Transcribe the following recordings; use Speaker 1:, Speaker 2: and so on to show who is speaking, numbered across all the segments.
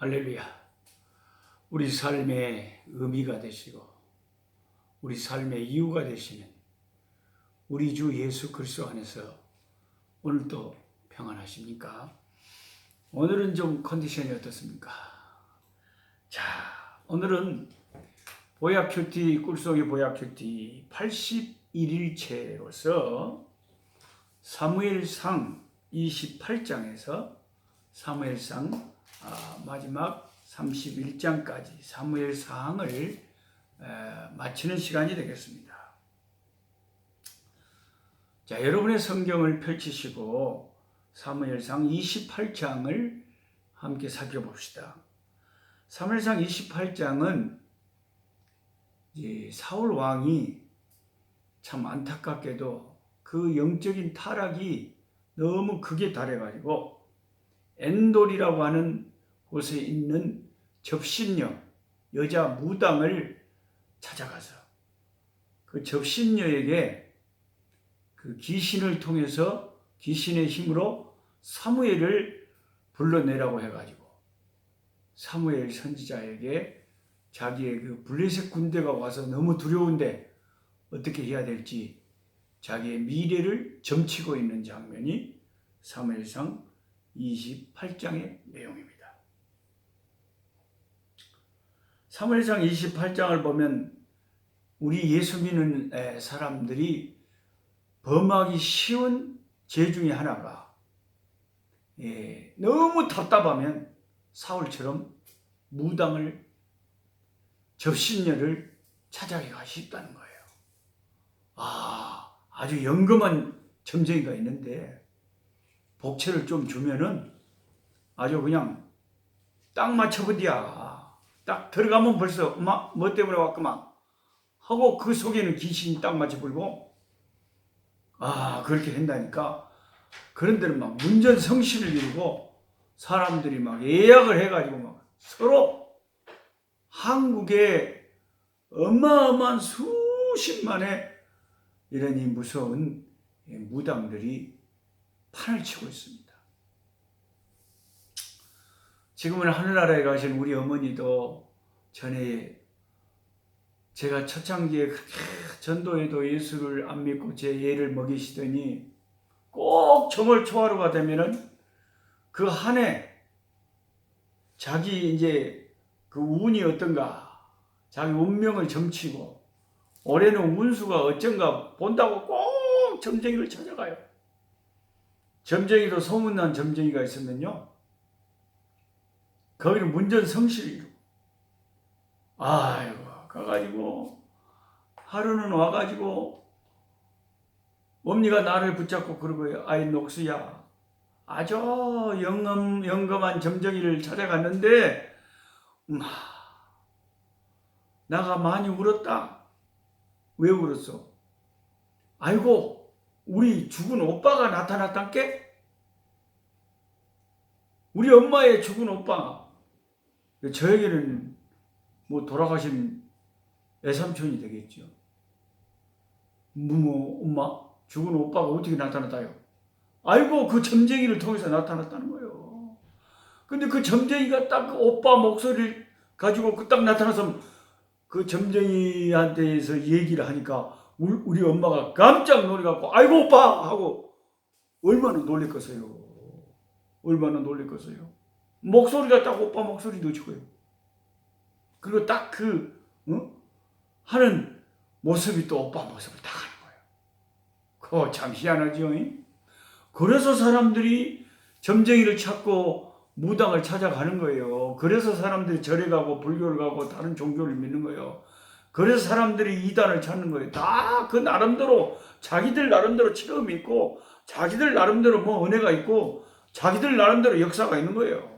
Speaker 1: 할렐루야. 우리 삶의 의미가 되시고 우리 삶의 이유가 되시는 우리 주 예수 그리스도 안에서 오늘도 평안하십니까? 오늘은 좀 컨디션이 어떻습니까? 자, 오늘은 보약큐티, 꿀송이 보약큐티 81일째로서 사무엘상 28장에서 사무엘상 마지막 31장까지 사무엘상을 마치는 시간이 되겠습니다. 자, 여러분의 성경을 펼치시고 사무엘상 28장을 함께 살펴봅시다. 사무엘상 28장은 사울 왕이 참 안타깝게도 그 영적인 타락이 너무 극에 달해가지고 엔돌이라고 하는 곳에 있는 접신녀 여자 무당을 찾아가서 그 접신녀에게 그 귀신을 통해서 귀신의 힘으로 사무엘을 불러내라고 해가지고 사무엘 선지자에게 자기의 그 블레셋 군대가 와서 너무 두려운데 어떻게 해야 될지 자기의 미래를 점치고 있는 장면이 사무엘상 28장의 내용입니다. 사무엘상 28장을 보면 우리 예수 믿는 사람들이 범하기 쉬운 죄 중에 하나가 너무 답답하면 사울처럼 무당을 접신녀를 찾아가기가 쉽다는 거예요. 아주 영검한 점쟁이가 있는데 복채를 좀 주면은 아주 그냥 딱 맞춰버디야. 딱 들어가면 벌써 엄마 뭐 때문에 왔구만 하고 그 속에는 귀신이 딱 맞춰버리고 그렇게 한다니까. 그런 데는 막 문전성시를 이루고 사람들이 막 예약을 해가지고 막 서로 한국에 어마어마한 수십만의 이런 이 무서운 무당들이 판을 치고 있습니다. 지금은 하늘나라에 가신 우리 어머니도 전에 제가 초창기에 그렇게 전도에도 예수를 안 믿고 제 애를 먹이시더니 꼭 정월 초하루가 되면은 그 한 해 자기 이제 그 운이 어떤가 자기 운명을 점치고 올해는 운수가 어쩐가 본다고 꼭 점쟁이를 찾아가요. 점쟁이도 소문난 점쟁이가 있으면요 거기는 문전성시를 이루고 가가지고 하루는 와가지고 엄니가 나를 붙잡고 그러고요. 아이 녹수야 아주 영검한 점쟁이를 찾아갔는데 나가 많이 울었다. 왜 울었어? 아이고 우리 죽은 오빠가 나타났단께? 우리 엄마의 죽은 오빠. 저에게는 뭐 돌아가신 애삼촌이 되겠죠. 엄마 죽은 오빠가 어떻게 나타났다요? 아이고 그 점쟁이를 통해서 나타났다는 거예요. 근데 그 점쟁이가 딱 그 오빠 목소리를 가지고 그 딱 나타나서 그 점쟁이한테서 얘기를 하니까 우리 엄마가 깜짝 놀래갖고 아이고 오빠 하고 얼마나 놀랬겠어요. 얼마나 놀랬겠어요. 목소리가 딱 오빠 목소리 넣어주고요. 그리고 딱 하는 모습이 또 오빠 모습을 딱 하는 거예요. 그거 참 희한하죠. 그래서 사람들이 점쟁이를 찾고 무당을 찾아가는 거예요. 그래서 사람들이 절에 가고 불교를 가고 다른 종교를 믿는 거예요. 그래서 사람들이 이단을 찾는 거예요. 다 그 나름대로 자기들 나름대로 체험이 있고 자기들 나름대로 뭐 은혜가 있고 자기들 나름대로 역사가 있는 거예요.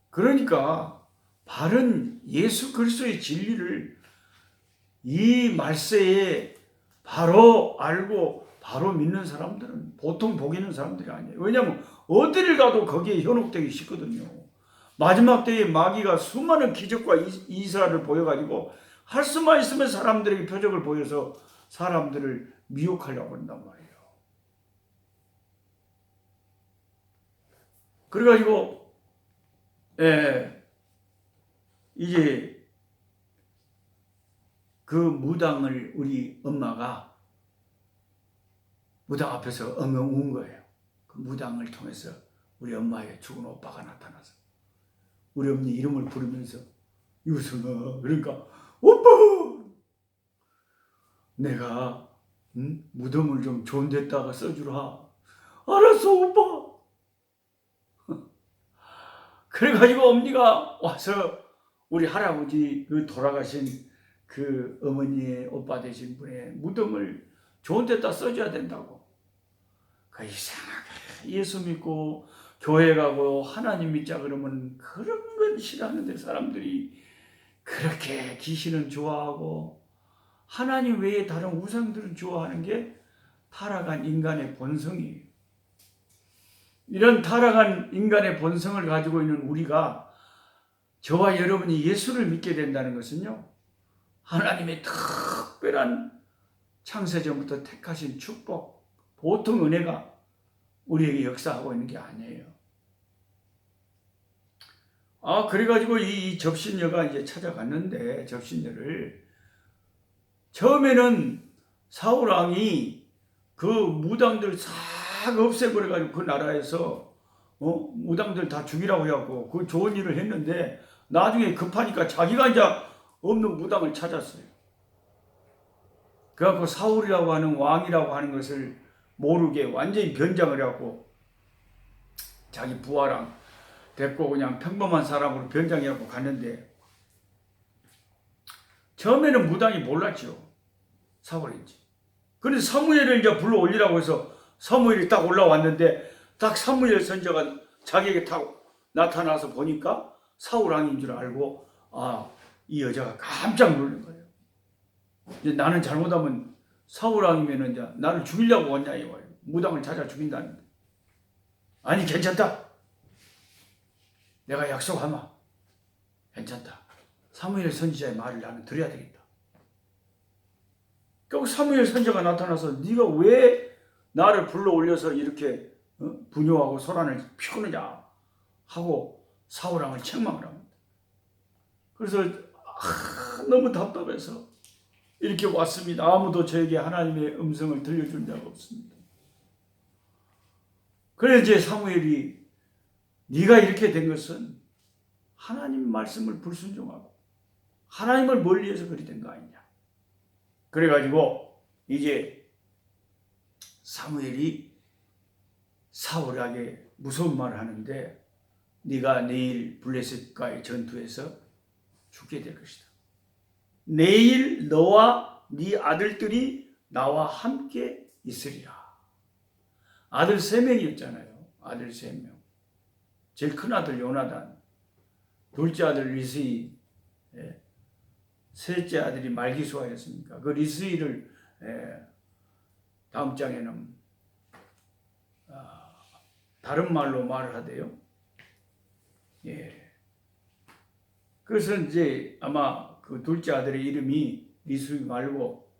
Speaker 1: 그러니까 바른 예수 그리스도의 진리를 이 말세에 바로 알고 바로 믿는 사람들은 보통 복 있는 사람들이 아니에요. 왜냐하면 어디를 가도 거기에 현혹되기 쉽거든요. 마지막 때에 마귀가 수많은 기적과 이사를 보여가지고 할 수만 있으면 사람들에게 표적을 보여서 사람들을 미혹하려고 한단 말이에요. 그래가지고 이제 그 무당을 우리 엄마가 무당 앞에서 엉엉 운 거예요. 그 무당을 통해서 우리 엄마의 죽은 오빠가 나타나서 우리 어머니 이름을 부르면서 유승아, 그러니까 오빠, 내가 무덤을 좀 좋은 데다가 써주라. 알았어 오빠. 그래가지고 어머니가 와서 우리 할아버지 그 돌아가신 그 어머니의 오빠 되신 분의 무덤을 좋은 데다 써줘야 된다고. 그 이상하게 예수 믿고 교회 가고 하나님 믿자 그러면 그런 건 싫어하는데 사람들이 그렇게 귀신은 좋아하고 하나님 외에 다른 우상들은 좋아하는 게 타락한 인간의 본성이에요. 이런 타락한 인간의 본성을 가지고 있는 우리가, 저와 여러분이 예수를 믿게 된다는 것은요, 하나님의 특별한 창세전부터 택하신 축복, 보통 은혜가 우리에게 역사하고 있는 게 아니에요. 그래가지고 이 접신녀가 이제 찾아갔는데, 접신녀를 처음에는 사울왕이 그 무당들 싹 없애버려가지고 그 나라에서 무당들 다 죽이라고 해갖고 그 좋은 일을 했는데, 나중에 급하니까 자기가 이제 없는 무당을 찾았어요. 그래갖고 사울이라고 하는 왕이라고 하는 것을 모르게 완전히 변장을 해갖고 자기 부하랑 데리고 그냥 평범한 사람으로 변장해갖고 갔는데, 처음에는 무당이 몰랐죠. 사울인지. 그래서 사무엘을 이제 불러 올리라고 해서 사무엘이 딱 올라왔는데, 딱 사무엘 선지자가 자기에게 딱 나타나서 보니까 사울 왕인 줄 알고, 이 여자가 깜짝 놀란 거예요. 이제 나는 잘못하면 사울 왕이면 이제 나를 죽이려고 왔냐 이거예요. 무당을 찾아 죽인다는데. 아니 괜찮다. 내가 약속하마. 괜찮다. 사무엘 선지자의 말을 나는 들어야 되겠다. 결국 사무엘 선지자가 나타나서 네가 왜 나를 불러 올려서 이렇게 분요하고 소란을 피우느냐 하고 사울 왕을 책망을 합니다. 그래서 너무 답답해서 이렇게 왔습니다. 아무도 저에게 하나님의 음성을 들려준 자가 없습니다. 그래서 이제 사무엘이 네가 이렇게 된 것은 하나님 말씀을 불순종하고 하나님을 멀리해서 그리 된 거 아니냐. 그래가지고 이제 사무엘이 사울에게 무서운 말을 하는데, 네가 내일 블레셋과의 전투에서 죽게 될 것이다. 내일 너와 네 아들들이 나와 함께 있으리라. 아들 3명이었잖아요. 아들 3명. 제일 큰 아들 요나단, 둘째 아들 리스이, 셋째 아들이 말기수아였으니까 그 리스이를 다음 장에는 다른 말로 말을 하대요. 그래서 이제 아마 그 둘째 아들의 이름이 리스이 말고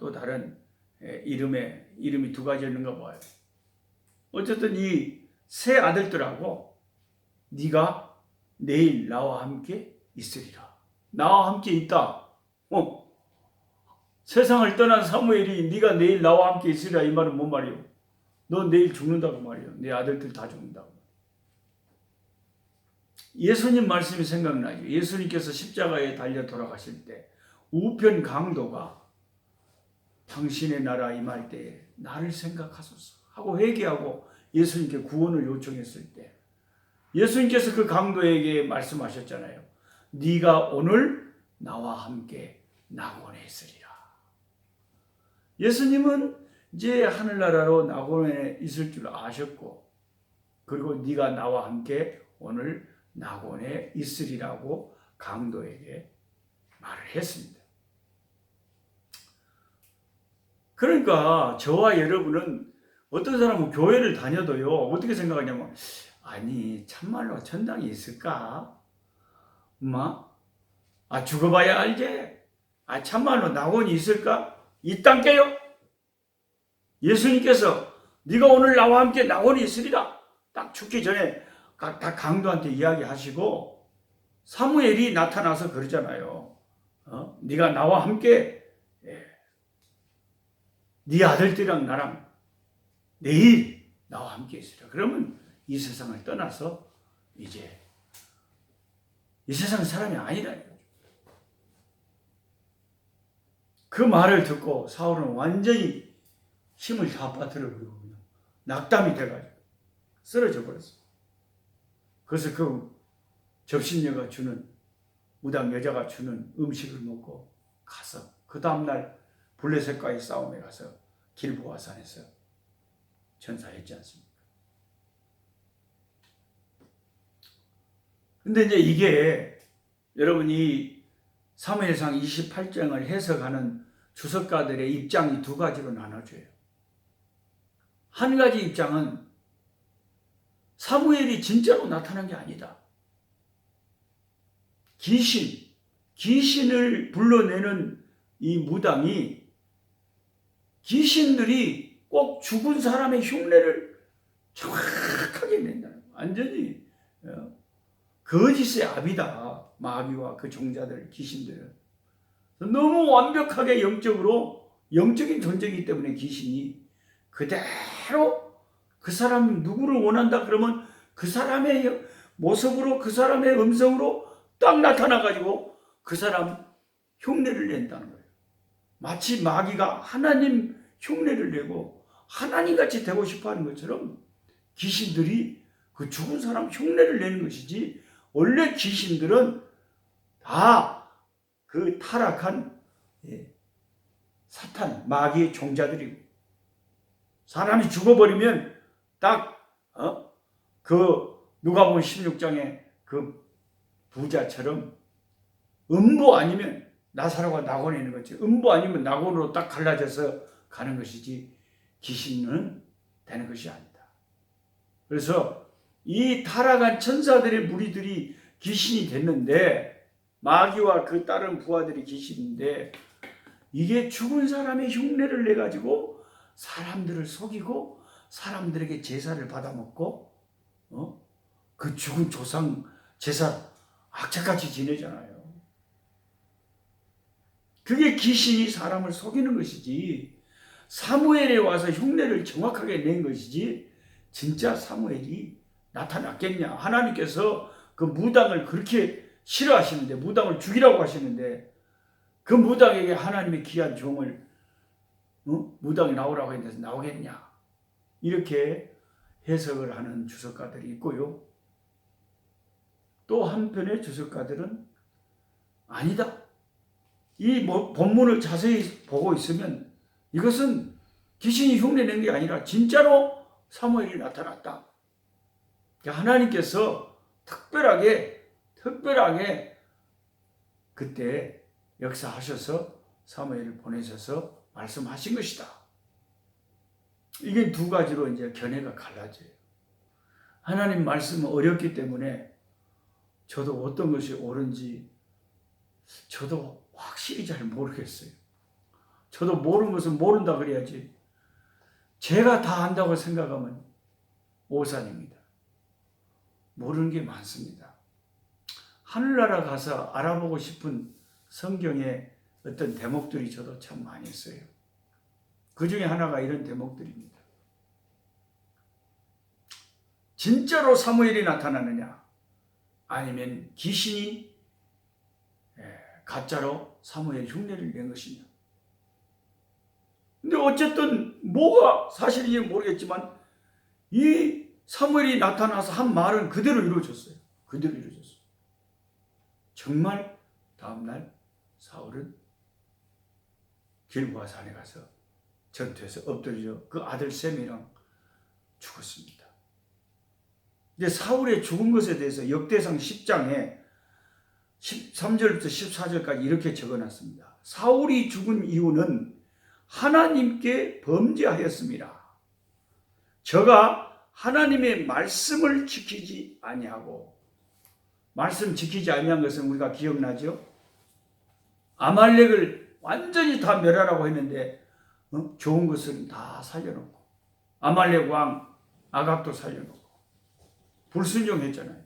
Speaker 1: 또 다른 이름이 2가지였는가 봐요. 어쨌든 이 세 아들들하고 네가 내일 나와 함께 있으리라. 나와 함께 있다. 세상을 떠난 사무엘이 네가 내일 나와 함께 있으리라 이 말은 뭔 말이요? 너 내일 죽는다고 말이요. 내 아들들 다 죽는다고. 예수님 말씀이 생각나죠. 예수님께서 십자가에 달려 돌아가실 때 우편 강도가 당신의 나라 임할 때에 나를 생각하소서 하고 회개하고 예수님께 구원을 요청했을 때 예수님께서 그 강도에게 말씀하셨잖아요. 네가 오늘 나와 함께 낙원에 있으리라. 예수님은 이제 하늘나라로 낙원에 있을 줄 아셨고, 그리고 네가 나와 함께 오늘 낙원에 있으리라고 강도에게 말을 했습니다. 그러니까 저와 여러분은 어떤 사람은 교회를 다녀도요, 어떻게 생각하냐면, 아니 참말로 천당이 있을까? 죽어봐야 알지? 참말로 낙원이 있을까? 있단께요? 예수님께서 네가 오늘 나와 함께 낙원이 있으리라 딱 죽기 전에 다 강도한테 이야기하시고 사무엘이 나타나서 그러잖아요. 네가 나와 함께 네 아들들이랑 나랑 내일 나와 함께 있으라. 그러면 이 세상을 떠나서 이제 이 세상 사람이 아니라니까. 그 말을 듣고 사울은 완전히 힘을 다 빠뜨려버리고 그냥 낙담이 돼가지고 쓰러져 버렸어. 그래서 그 접신여가 주는 무당 여자가 주는 음식을 먹고 가서 그 다음날 블레셋과의 싸움에 가서 길보아산에서 전사했지 않습니까? 근데 이제 이게 여러분이 사무엘상 28장을 해석하는 주석가들의 입장이 두 가지로 나눠져요. 한 가지 입장은 사무엘이 진짜로 나타난 게 아니다. 귀신을 불러내는 이 무당이 귀신들이 꼭 죽은 사람의 흉내를 정확하게 낸다는 거예요. 완전히 거짓의 압이다. 마귀와 그 종자들, 귀신들은. 너무 완벽하게 영적인 존재이기 때문에 귀신이 그대로 그 사람 누구를 원한다 그러면 그 사람의 모습으로 그 사람의 음성으로 딱 나타나가지고 그 사람 흉내를 낸다는 거예요. 마치 마귀가 하나님 흉내를 내고 하나님같이 되고 싶어하는 것처럼 귀신들이 그 죽은 사람 흉내를 내는 것이지, 원래 귀신들은 다 그 타락한 사탄, 마귀의 종자들이고, 사람이 죽어버리면 딱 그 누가복음 16장에 그 부자처럼 음부 아니면 나사로가 낙원에 있는 거지, 음부 아니면 낙원으로 딱 갈라져서 가는 것이지 귀신은 되는 것이 아니다. 그래서 이 타락한 천사들의 무리들이 귀신이 됐는데, 마귀와 그 다른 부하들이 귀신인데, 이게 죽은 사람의 흉내를 내가지고 사람들을 속이고 사람들에게 제사를 받아먹고 그 죽은 조상 제사 악착같이 지내잖아요. 그게 귀신이 사람을 속이는 것이지, 사무엘에 와서 흉내를 정확하게 낸 것이지 진짜 사무엘이 나타났겠냐. 하나님께서 그 무당을 그렇게 싫어하시는데, 무당을 죽이라고 하시는데, 그 무당에게 하나님의 귀한 종을 무당이 나오라고 했는데 나오겠냐. 이렇게 해석을 하는 주석가들이 있고요. 또 한편의 주석가들은 아니다. 이 본문을 자세히 보고 있으면 이것은 귀신이 흉내낸 게 아니라 진짜로 사무엘이 나타났다. 하나님께서 특별하게 그때 역사하셔서 사무엘을 보내셔서 말씀하신 것이다. 이게 두 가지로 이제 견해가 갈라져요. 하나님 말씀은 어렵기 때문에 저도 어떤 것이 옳은지 저도 확실히 잘 모르겠어요. 저도 모르는 것은 모른다 그래야지, 제가 다 안다고 생각하면 오산입니다. 모르는 게 많습니다. 하늘나라 가서 알아보고 싶은 성경의 어떤 대목들이 저도 참 많이 있어요. 그 중에 하나가 이런 대목들입니다. 진짜로 사무엘이 나타나느냐, 아니면 귀신이 가짜로 사무엘 흉내를 낸 것이냐. 근데 어쨌든 뭐가 사실인지 모르겠지만 이 사무엘이 나타나서 한 말은 그대로 이루어졌어요. 그대로 이루어졌어요. 정말 다음날 사울은 길보아 산에 가서 전투에서 엎드려 그 아들 셈이랑 죽었습니다. 이제 사울의 죽은 것에 대해서 역대상 10장에 13절부터 14절까지 이렇게 적어놨습니다. 사울이 죽은 이유는 하나님께 범죄하였습니다. 저가 하나님의 말씀을 지키지 아니하고, 말씀 지키지 아니한 것은 우리가 기억나죠? 아말렉을 완전히 다 멸하라고 했는데 좋은 것은 다 살려놓고, 아말렉 왕 아갑도 살려놓고, 불순종했잖아요.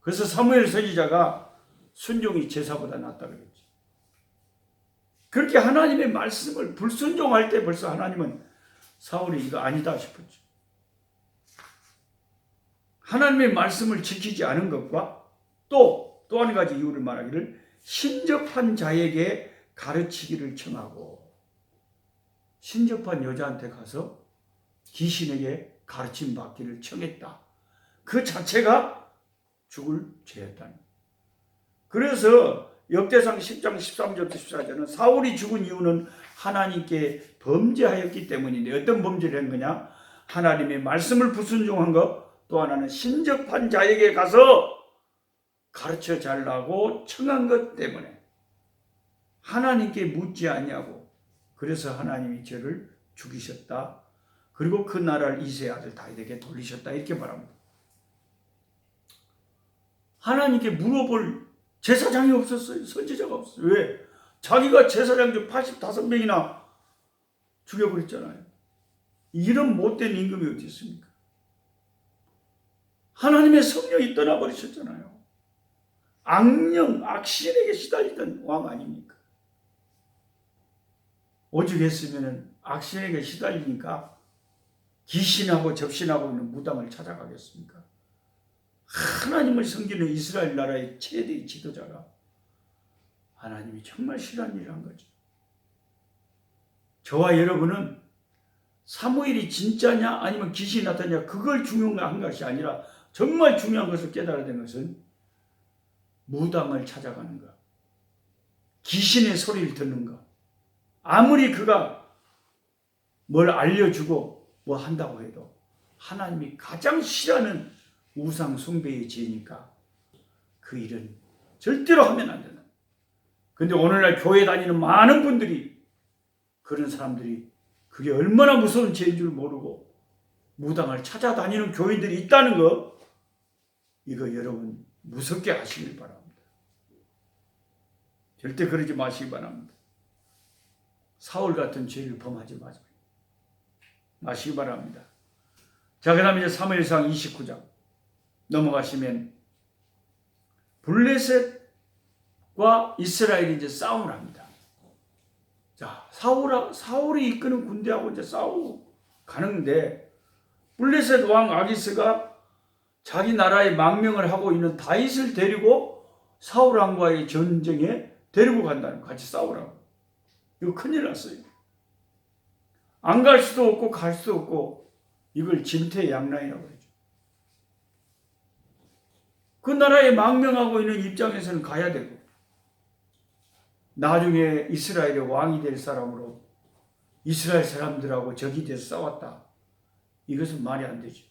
Speaker 1: 그래서 사무엘 선지자가 순종이 제사보다 낫다 그랬죠. 그렇게 하나님의 말씀을 불순종할 때 벌써 하나님은 사울이 이거 아니다 싶었죠. 하나님의 말씀을 지키지 않은 것과 또 한 가지 이유를 말하기를 신접한 자에게 가르치기를 청하고, 신접한 여자한테 가서 귀신에게 가르침 받기를 청했다. 그 자체가 죽을 죄였다는 거예요. 그래서 역대상 10장 13절부터 14절은 사울이 죽은 이유는 하나님께 범죄하였기 때문인데, 어떤 범죄를 한 거냐? 하나님의 말씀을 불순종한 것, 또 하나는 신접한 자에게 가서 가르쳐 달라고 청한 것 때문에 하나님께 묻지 아니하고, 그래서 하나님이 저를 죽이셨다. 그리고 그 나라를 이새의 아들 다윗에게 돌리셨다. 이렇게 말합니다. 하나님께 물어볼 제사장이 없었어요. 선지자가 없었어요. 왜? 자기가 제사장 중 85명이나 죽여버렸잖아요. 이런 못된 임금이 어디 있습니까? 하나님의 성령이 떠나버리셨잖아요. 악령, 악신에게 시달리던 왕 아닙니까? 오죽했으면 악신에게 시달리니까 귀신하고 접신하고 있는 무당을 찾아가겠습니까? 하나님을 섬기는 이스라엘 나라의 최대의 지도자가 하나님이 정말 싫어하는 일을 한 거죠. 저와 여러분은 사무엘이 진짜냐 아니면 귀신이 나타나냐 그걸 중요한 것이 아니라 정말 중요한 것을 깨달아야 되는 것은 무당을 찾아가는 것, 귀신의 소리를 듣는 것. 아무리 그가 뭘 알려주고 뭐 한다고 해도 하나님이 가장 싫어하는 우상 숭배의 죄니까 그 일은 절대로 하면 안 된다. 근데 오늘날 교회 다니는 많은 분들이, 그런 사람들이 그게 얼마나 무서운 죄인 줄 모르고 무당을 찾아다니는 교인들이 있다는 거, 이거 여러분 무섭게 하시길 바랍니다. 절대 그러지 마시기 바랍니다. 사울 같은 죄를 범하지 마시기 바랍니다. 자, 그 다음에 이제 사무엘상 29장 넘어가시면 블레셋과 이스라엘이 이제 싸움을 합니다. 자, 사울이 이끄는 군대하고 이제 싸우고 가는데, 블레셋 왕 아기스가 자기 나라에 망명을 하고 있는 다윗을 데리고 사울 왕과의 전쟁에 데리고 간다는 거, 같이 싸우라고. 이거 큰일 났어요. 안 갈 수도 없고 갈 수도 없고, 이걸 진퇴양난이라고 그러죠. 그 나라에 망명하고 있는 입장에서는 가야 되고, 나중에 이스라엘의 왕이 될 사람으로 이스라엘 사람들하고 적이 돼서 싸웠다. 이것은 말이 안 되죠.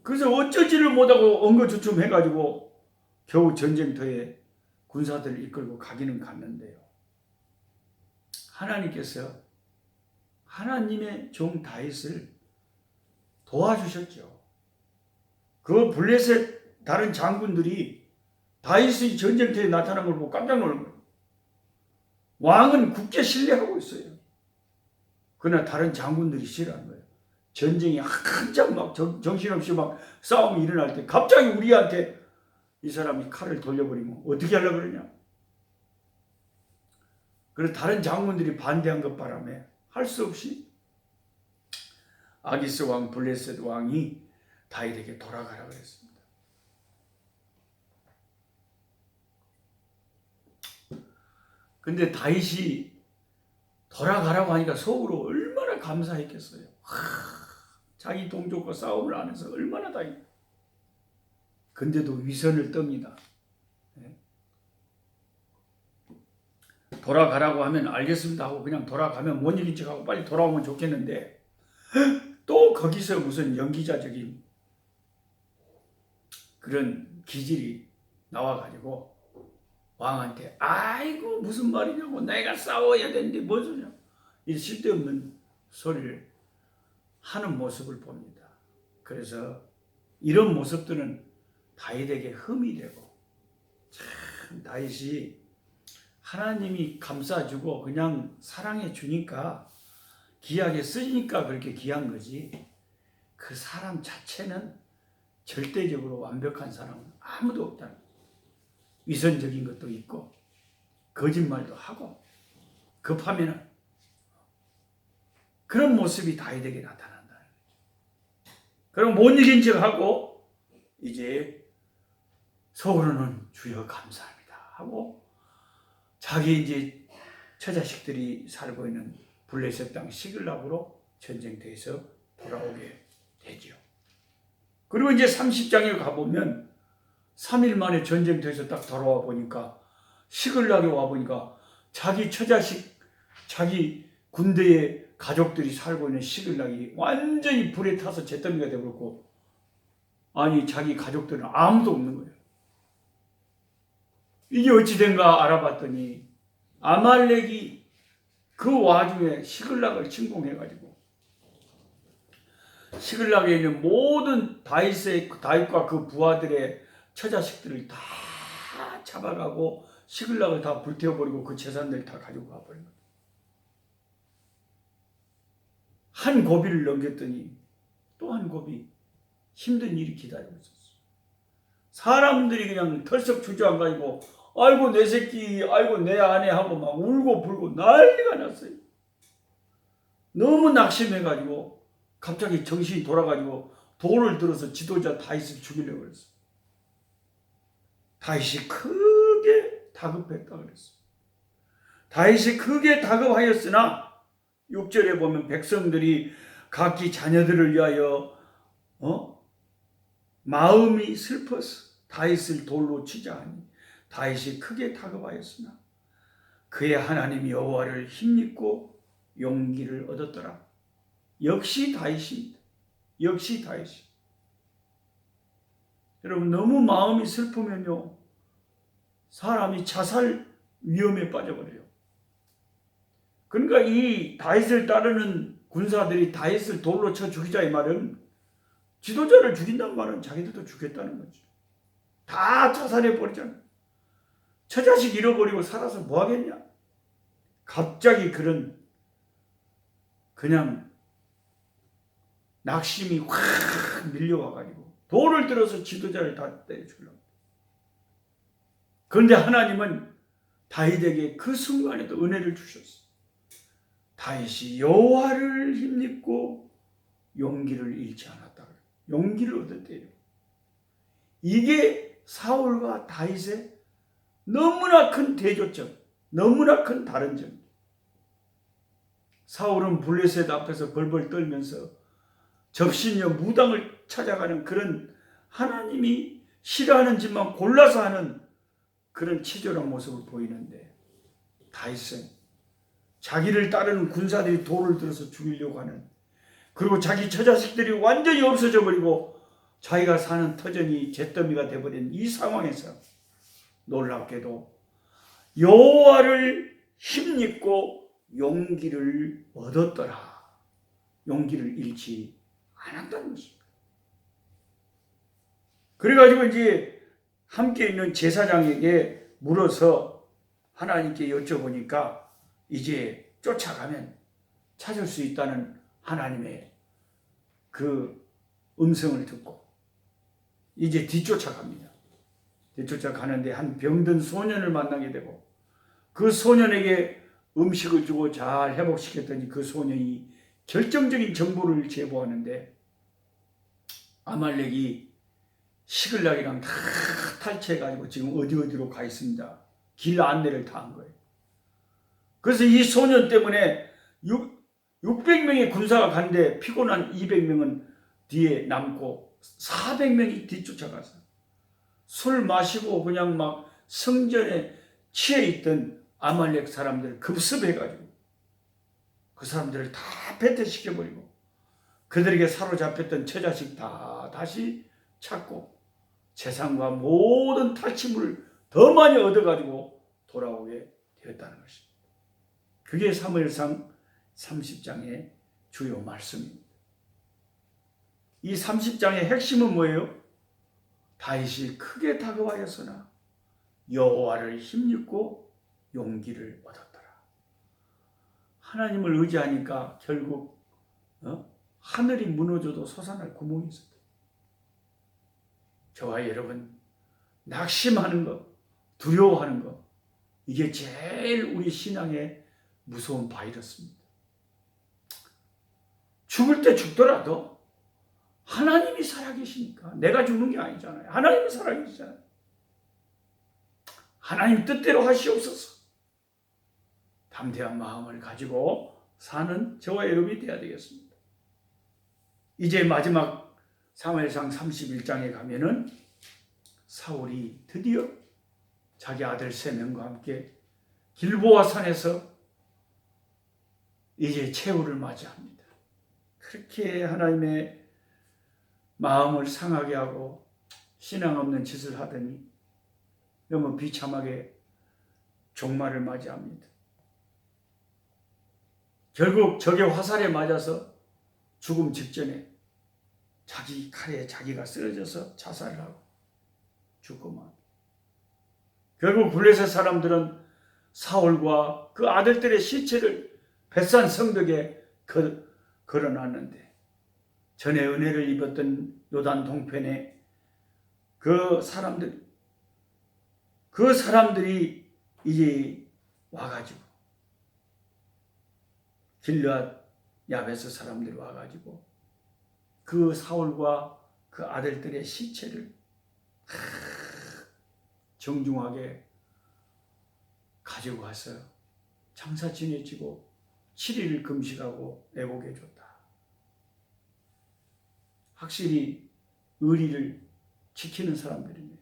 Speaker 1: 그래서 어쩌지를 못하고 엉거주춤해가지고 겨우 전쟁터에 군사들을 이끌고 가기는 갔는데요. 하나님께서 하나님의 종 다윗을 도와주셨죠. 그 블레셋 다른 장군들이 다윗이 전쟁터에 나타난 걸 보고 깜짝 놀란 거예요. 왕은 굳게 신뢰하고 있어요. 그러나 다른 장군들이 싫어하는 거예요. 전쟁이 한참 막 정신없이 막 싸움이 일어날 때 갑자기 우리한테 이 사람이 칼을 돌려버리면 어떻게 하려고 그러냐. 그래서 다른 장군들이 반대한 것 바람에 할 수 없이 아기스 왕 블레셋 왕이 다윗에게 돌아가라고 했습니다. 근데 다윗이 돌아가라고 하니까 속으로 얼마나 감사했겠어요. 자기 동족과 싸움을 안 해서 얼마나 다행이에요. 근데도 위선을 떱니다. 돌아가라고 하면 알겠습니다 하고 그냥 돌아가면 못 이긴 척하고 빨리 돌아오면 좋겠는데, 또 거기서 무슨 연기자적인 그런 기질이 나와가지고 왕한테 아이고 무슨 말이냐고, 내가 싸워야 되는데 뭔 소리냐, 이 쓸데없는 소리를 하는 모습을 봅니다. 그래서 이런 모습들은 다윗에게 흠이 되고, 참 다윗이 하나님이 감싸주고 그냥 사랑해 주니까, 귀하게 쓰니까 그렇게 귀한 거지, 그 사람 자체는 절대적으로 완벽한 사람은 아무도 없다는 거예요. 위선적인 것도 있고 거짓말도 하고 급하면은 그런 모습이 다윗에게 나타난다는 거죠. 그럼 못 이긴 척하고 이제 속으로는 주여 감사합니다 하고 자기 이제 처자식들이 살고 있는 블레셋 땅 시글락으로 전쟁터에서 돌아오게 되죠. 그리고 이제 30장에 가보면 3일 만에 전쟁터에서 딱 돌아와 보니까 시글락에 와 보니까 자기 처자식, 자기 군대의 가족들이 살고 있는 시글락이 완전히 불에 타서 잿더미가 되어버렸고, 아니 자기 가족들은 아무도 없는 거예요. 이게 어찌 된가 알아봤더니 아말렉이 그 와중에 시글락을 침공해가지고 시글락에 있는 모든 다윗과 그 부하들의 처자식들을 다 잡아가고 시글락을 다 불태워버리고 그 재산들 다 가지고 가버린 거예요. 한 고비를 넘겼더니 또 한 고비, 힘든 일이 기다리고 있었어요. 사람들이 그냥 털썩 주저앉아가지고 아이고 내 새끼, 아이고 내 아내 하고 막 울고 불고 난리가 났어요. 너무 낙심해가지고 갑자기 정신이 돌아가지고 돌을 들어서 지도자 다윗을 죽이려고 그랬어요. 다윗이 크게 다급했다 그랬어요. 다윗이 크게 다급하였으나 6절에 보면 백성들이 각기 자녀들을 위하여 마음이 슬퍼서 다윗을 돌로 치자 하니 다윗이 크게 다급하였으나 그의 하나님 여호와를 힘입고 용기를 얻었더라. 역시 다윗입니다. 역시 다윗이. 여러분 너무 마음이 슬프면요 사람이 자살 위험에 빠져버려요. 그러니까 이 다윗을 따르는 군사들이 다윗을 돌로 쳐 죽이자 이 말은 지도자를 죽인다는 말은 자기들도 죽겠다는 거죠. 다 자살해 버리잖아. 처자식 잃어버리고 살아서 뭐 하겠냐. 갑자기 그런 그냥 낙심이 확 밀려와가지고 돌을 들어서 지도자를 다 때려 죽이려고. 그런데 하나님은 다윗에게 그 순간에도 은혜를 주셨어. 다윗이 여호와를 힘입고 용기를 잃지 않았다. 용기를 얻었대요. 이게 사울과 다윗의 너무나 큰 대조점, 너무나 큰 다른 점. 사울은 블레셋 앞에서 벌벌 떨면서 접신여 무당을 찾아가는 그런 하나님이 싫어하는 짓만 골라서 하는 그런 치졸한 모습을 보이는데 다윗은 자기를 따르는 군사들이 돌을 들어서 죽이려고 하는, 그리고 자기 처자식들이 완전히 없어져 버리고 자기가 사는 터전이 잿더미가 되어버린 이 상황에서 놀랍게도 여호와를 힘입고 용기를 얻었더라. 용기를 잃지 않았다는 것입니다. 그래가지고 이제 함께 있는 제사장에게 물어서 하나님께 여쭤보니까 이제 쫓아가면 찾을 수 있다는 하나님의 그 음성을 듣고 이제 뒤쫓아갑니다. 뒤쫓아가는데 한 병든 소년을 만나게 되고 그 소년에게 음식을 주고 잘 회복시켰더니 그 소년이 결정적인 정보를 제보하는데 아말렉이 시글락이랑 다 탈취해가지고 지금 어디로 가 있습니다. 길 안내를 다 한 거예요. 그래서 이 소년 때문에 600명의 군사가 갔는데 피곤한 200명은 뒤에 남고 400명이 뒤쫓아가서 술 마시고 그냥 막 성전에 취해 있던 아말렉 사람들을 급습해가지고 그 사람들을 다 패퇴시켜버리고 그들에게 사로잡혔던 처자식 다 다시 찾고 재산과 모든 탈취물을 더 많이 얻어가지고 돌아오게 되었다는 것입니다. 그게 사무엘상 30장의 주요 말씀입니다. 이 30장의 핵심은 뭐예요? 다윗이 크게 다급하였으나 여호와를 힘입고 용기를 얻었더라. 하나님을 의지하니까 결국 하늘이 무너져도 솟아날 구멍이 있었다. 저와 여러분, 낙심하는 것, 두려워하는 것, 이게 제일 우리 신앙의 무서운 바이러스입니다. 죽을 때 죽더라도 하나님이 살아계시니까 내가 죽는 게 아니잖아요. 하나님이 살아계시잖아요. 하나님 뜻대로 하시옵소서. 담대한 마음을 가지고 사는 저와 여러분이 되어야 되겠습니다. 이제 마지막 사무엘상 31장에 가면은 사울이 드디어 자기 아들 3명과 함께 길보아 산에서 이제 최후를 맞이합니다. 그렇게 하나님의 마음을 상하게 하고 신앙 없는 짓을 하더니 너무 비참하게 종말을 맞이합니다. 결국 적의 화살에 맞아서 죽음 직전에 자기 칼에 자기가 쓰러져서 자살을 하고 죽고만. 결국 블레셋 사람들은 사울과 그 아들들의 시체를 벳산 성벽에 걸어놨는데 전에 은혜를 입었던 요단 동편에 그 사람들이 이제 와가지고 길르앗 야베스 사람들이 와가지고 그 사울과 그 아들들의 시체를 정중하게 가지고 와서 장사 지내지고 7일을 금식하고 애복해 줬다. 확실히 의리를 지키는 사람들이네요.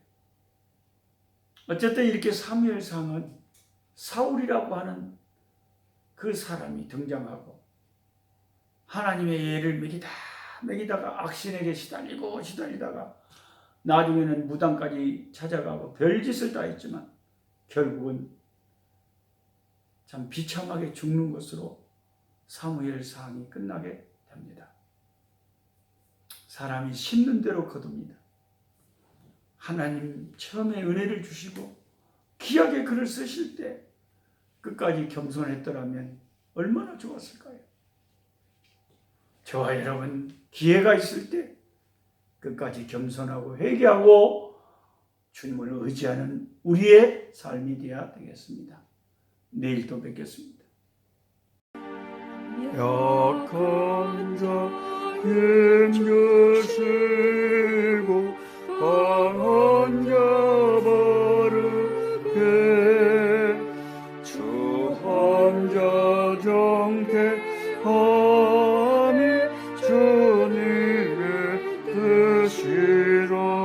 Speaker 1: 어쨌든 이렇게 사무엘상은 사울이라고 하는 그 사람이 등장하고 하나님의 예를 먹이다가 악신에게 시달리다가 나중에는 무당까지 찾아가고 별짓을 다 했지만 결국은 참 비참하게 죽는 것으로 사무엘상이 끝나게 됩니다. 사람이 심는 대로 거둡니다. 하나님 처음에 은혜를 주시고 귀하게 글을 쓰실 때 끝까지 겸손했더라면 얼마나 좋았을까요? 저와 여러분 기회가 있을 때 끝까지 겸손하고 회개하고 주님을 의지하는 우리의 삶이 되어야 되겠습니다. 내일 또 뵙겠습니다.
Speaker 2: 약한 자 힘주시고 강한 자 바르게 주한 자 정케함이 주님의 뜻이라.